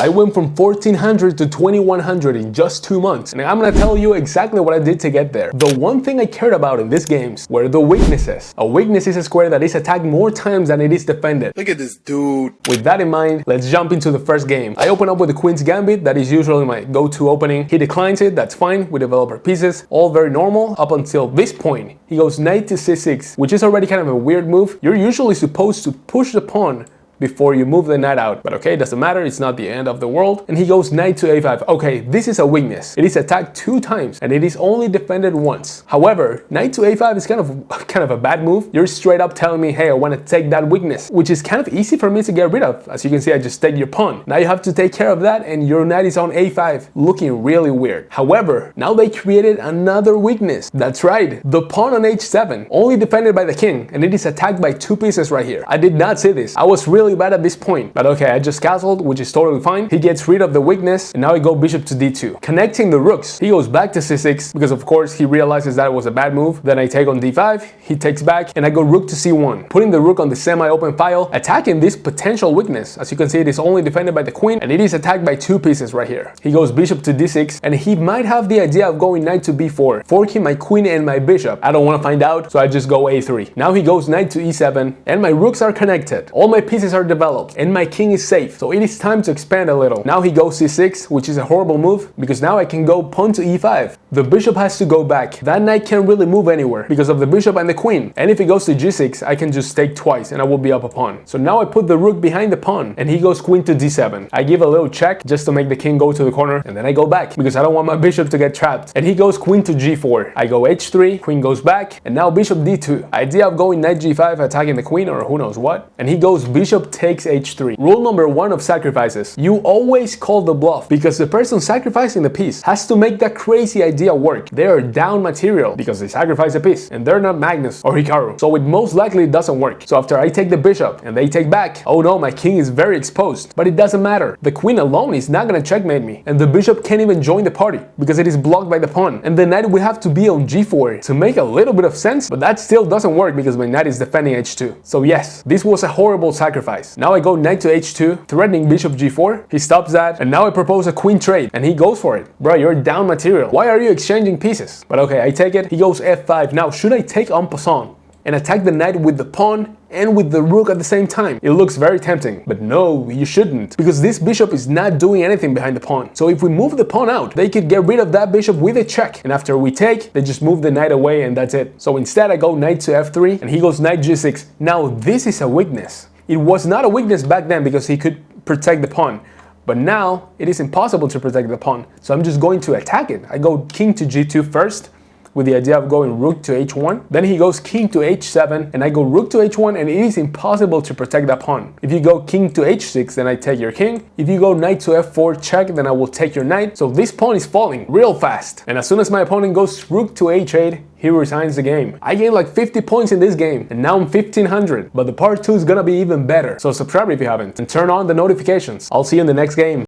I went from 1400 to 2100 in just 2 months, and I'm gonna tell you exactly what I did to get there. The one thing I cared about in these games were the weaknesses. A weakness is a square that is attacked more times than it is defended. Look at this dude. With that in mind, let's jump into the first game. I open up with the Queen's Gambit. That is usually my go-to opening. He declines it, that's fine. We develop our pieces, all very normal up until this point. He goes knight to c6, which is already kind of a weird move. You're usually supposed to push the pawn before you move the knight out. But okay, doesn't matter, it's not the end of the world. And he goes knight to a5. Okay, this is a weakness. It is attacked 2 times and it is only defended once. However, knight to a5 is kind of a bad move. You're straight up telling me, hey, I want to take that weakness, which is kind of easy for me to get rid of. As you can see, I just take your pawn. Now you have to take care of that and your knight is on a5, looking really weird. However, now they created another weakness. That's right, the pawn on h7, only defended by the king, and it is attacked by 2 pieces right here. I did not see this. I was really bad at this point, but okay, I just castled, which is totally fine. He gets rid of the weakness, and now I go bishop to d2. Connecting the rooks, he goes back to c6, because of course he realizes that it was a bad move. Then I take on d5, he takes back, and I go rook to c1, putting the rook on the semi-open file, attacking this potential weakness. As you can see, it is only defended by the queen, and it is attacked by 2 pieces right here. He goes bishop to d6, and he might have the idea of going knight to b4, forking my queen and my bishop. I don't want to find out, so I just go a3. Now he goes knight to e7, and my rooks are connected. All my pieces are developed, and my king is safe, so it is time to expand a little. Now he goes c6, which is a horrible move, because now I can go pawn to e5. The bishop has to go back. That knight can't really move anywhere because of the bishop and the queen, and if he goes to g6, I can just take twice and I will be up a pawn. So now I put the rook behind the pawn, and he goes queen to d7. I give a little check just to make the king go to the corner, and then I go back because I don't want my bishop to get trapped, and he goes queen to g4. I go h3, queen goes back, and now bishop d2. Idea of going knight g5, attacking the queen or who knows what, and he goes bishop takes h3. Rule number 1 of sacrifices: you always call the bluff, because the person sacrificing the piece has to make that crazy idea work. They are down material because they sacrifice a piece, and they're not Magnus or Hikaru, so it most likely doesn't work. So after I take the bishop and they take back, oh no, my king is very exposed, but it doesn't matter. The queen alone is not gonna checkmate me, and the bishop can't even join the party because it is blocked by the pawn, and the knight would have to be on g4 to make a little bit of sense, but that still doesn't work because my knight is defending h2. So yes, this was a horrible sacrifice. Now I go knight to h2, threatening bishop g4. He stops that, and now I propose a queen trade, and he goes for it. Bro, you're down material. Why are you exchanging pieces? But okay, I take it. He goes f5. Now, should I take en passant and attack the knight with the pawn and with the rook at the same time? It looks very tempting, but no, you shouldn't, because this bishop is not doing anything behind the pawn. So if we move the pawn out, they could get rid of that bishop with a check, and after we take, they just move the knight away and that's it. So instead I go knight to f3, and he goes knight g6. Now this is a weakness. It was not a weakness back then because he could protect the pawn, but now it is impossible to protect the pawn, so I'm just going to attack it. I go king to g2 first, with the idea of going rook to h1. Then he goes king to h7, and I go rook to h1, and it is impossible to protect that pawn. If you go king to h6, then I take your king. If you go knight to f4 check, then I will take your knight. So this pawn is falling real fast, and as soon as my opponent goes rook to h8, he resigns the game. I gained like 50 points in this game, and now I'm 1500, but the part 2 is gonna be even better. So subscribe if you haven't, and turn on the notifications. I'll see you in the next game.